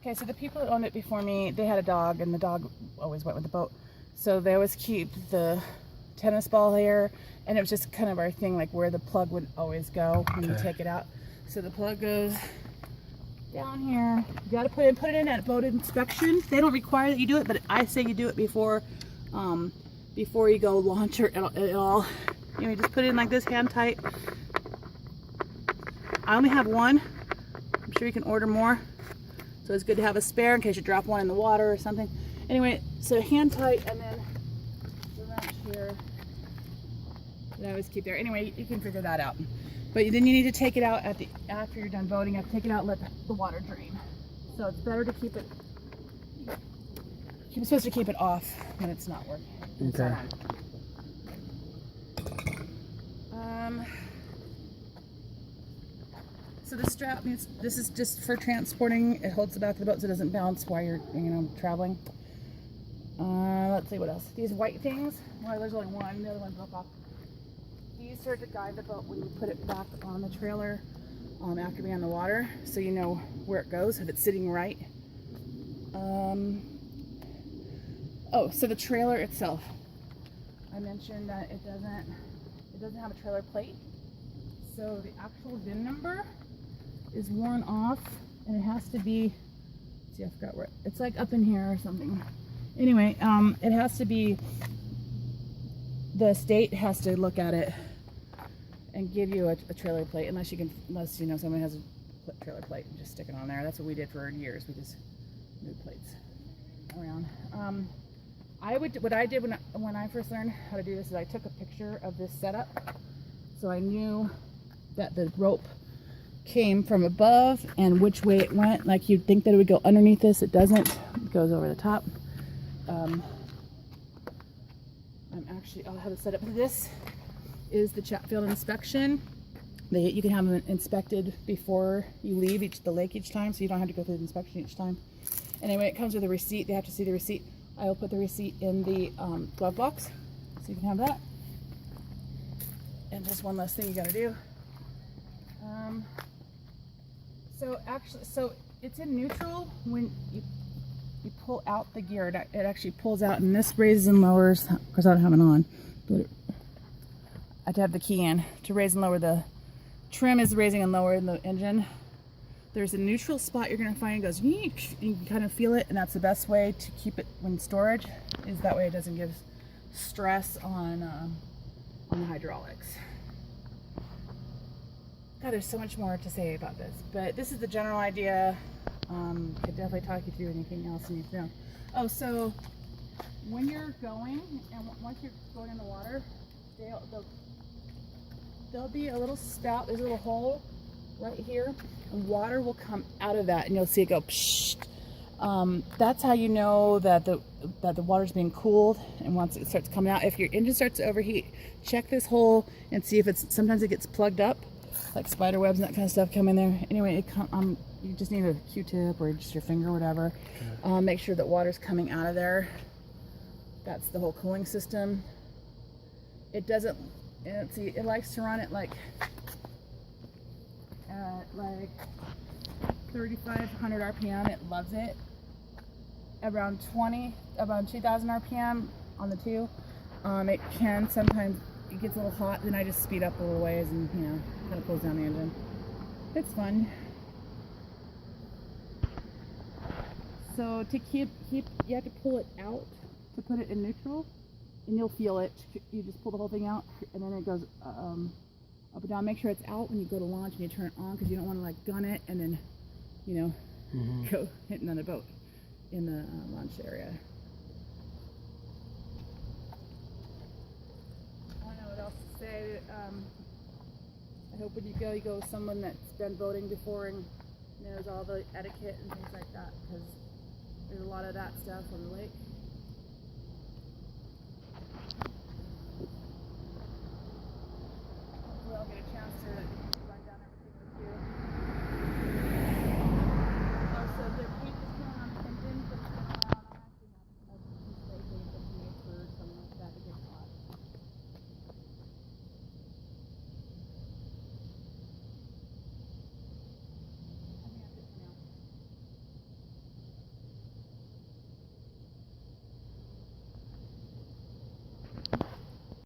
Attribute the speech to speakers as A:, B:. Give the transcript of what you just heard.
A: Okay, so the people that owned it before me, they had a dog, and the dog always went with the boat. So they always keep the tennis ball here, and it was just kind of our thing, like where the plug would always go when you take it out. So the plug goes down here. You got to put it in at boat inspection. They don't require that you do it, but I say you do it before you go launch it all. You know, just put it in like this, hand tight. I only have one. I'm sure you can order more. So it's good to have a spare in case you drop one in the water or something. Anyway, so hand tight, and then the wrench here that I always keep there. Anyway, you can figure that out. But then you need to take it out after you're done voting. You have to take it out and let the water drain. So it's better to keep it. You're supposed to keep it off when it's not working.
B: Okay.
A: So the strap needs. This is just for transporting. It holds the back of the boat so it doesn't bounce while you're, traveling. Let's see what else. These white things. Well, there's only one. The other one broke off. These are to guide the boat when you put it back on the trailer after being on the water, so you know where it goes if it's sitting right. Oh, so the trailer itself. I mentioned that it doesn't have a trailer plate, so the actual VIN number is worn off, and it has to be. See, I forgot where it's like up in here or something. Anyway, it has to be. The state has to look at it and give you a trailer plate, unless someone has a trailer plate and just stick it on there. That's what we did for years. We just moved plates around. What I did when I first learned how to do this is I took a picture of this setup, so I knew that the rope came from above and which way it went. Like you'd think that it would go underneath this, it doesn't. It goes over the top. I'll have it set up. This is the Chatfield inspection. You can have them inspected before you leave the lake each time, so you don't have to go through the inspection each time. Anyway, it comes with a receipt. They have to see the receipt. I will put the receipt in the glove box, so you can have that. And just one last thing you got to do. So it's in neutral when you pull out the gear. It actually pulls out, and this raises and lowers. Of course, I don't have it on, but I have to have the key in to raise and lower. The trim is raising and lowering the engine. There's a neutral spot you're going to find. It goes, yeek, you can kind of feel it, and that's the best way to keep it when storage. Is that way it doesn't give stress on the hydraulics. God, there's so much more to say about this, but this is the general idea. Could definitely talk you through anything else you need to know. Oh, so when you're going, and once you're going in the water, there'll be a little spout. There's a little hole right here, and water will come out of that, and you'll see it go psh. That's how you know that the water's being cooled, and once it starts coming out, if your engine starts to overheat, check this hole and see if sometimes it gets plugged up, like spider webs and that kind of stuff come in there. Anyway, you just need a Q-tip or just your finger or whatever. Okay. Make sure that water's coming out of there. That's the whole cooling system. It doesn't, it likes to run at like 3,500 RPM. It loves it. Around 2,000 RPM on the two. It can sometimes, it gets a little hot, then I just speed up a little ways and, kind of pulls down the engine. It's fun. So to keep, you have to pull it out to put it in neutral, and you'll feel it. You just pull the whole thing out, and then it goes up and down. Make sure it's out when you go to launch and you turn it on, because you don't want to like gun it and then, go hit another boat in the launch area. I don't know what else to say. I hope when you go with someone that's been boating before and knows all the etiquette and things like that, because there's a lot of that stuff on the lake. Hopefully I'll get a chance to